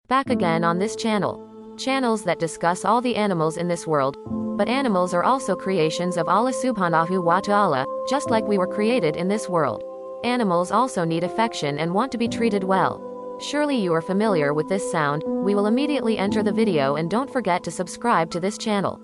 Back again on this channel. Channels that discuss all the animals in this world. But animals are also creations of Allah subhanahu wa ta'ala, just like we were created in this world. Animals also need affection and want to be treated well. Surely you are familiar with this sound. We will immediately enter the video and don't forget to subscribe to this channel.